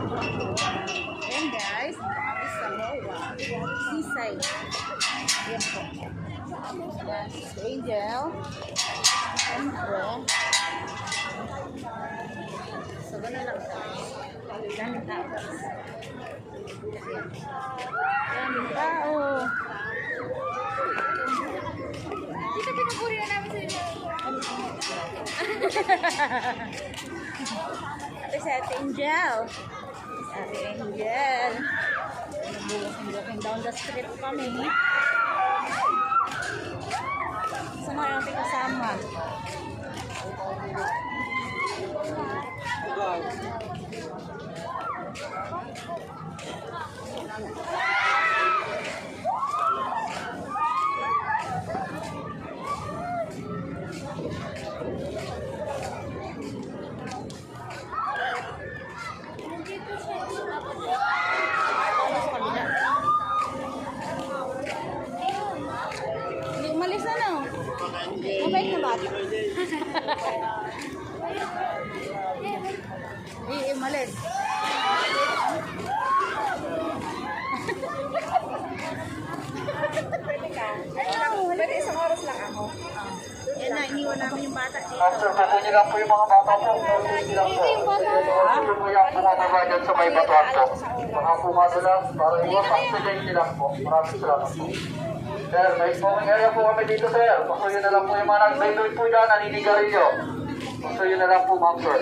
Ayan guys, kami sa Moa. Seaside. Ayan po. Ayan, si Angel. Siyempre. So, gano'n lang guys. Daming tao guys. Daming tao. Dito pinapuri na namin sa inyo. Ito si Ate Angel. Ate Angel. Walking down the street kami. Sama yung ating kasama. Hindi umalis na no? Mabait na bata. Hindi umalis. Pwede isang oras lang ako. Yan na, iniwan namin yung bata. Master, patuloy lang po yung mga bata po. Patuloy lang po. Patuloy po yung bumababa dyan sa may batuan po. Mga pumado lang para iwas ang accident lang po. Maraming salamat po. Sir, may smoking area po kami dito, sir. Pasuyo na lang po yung mga nag-bailot po dyan, naninigarilyo. Pasuyo na lang po, ma'am, sir.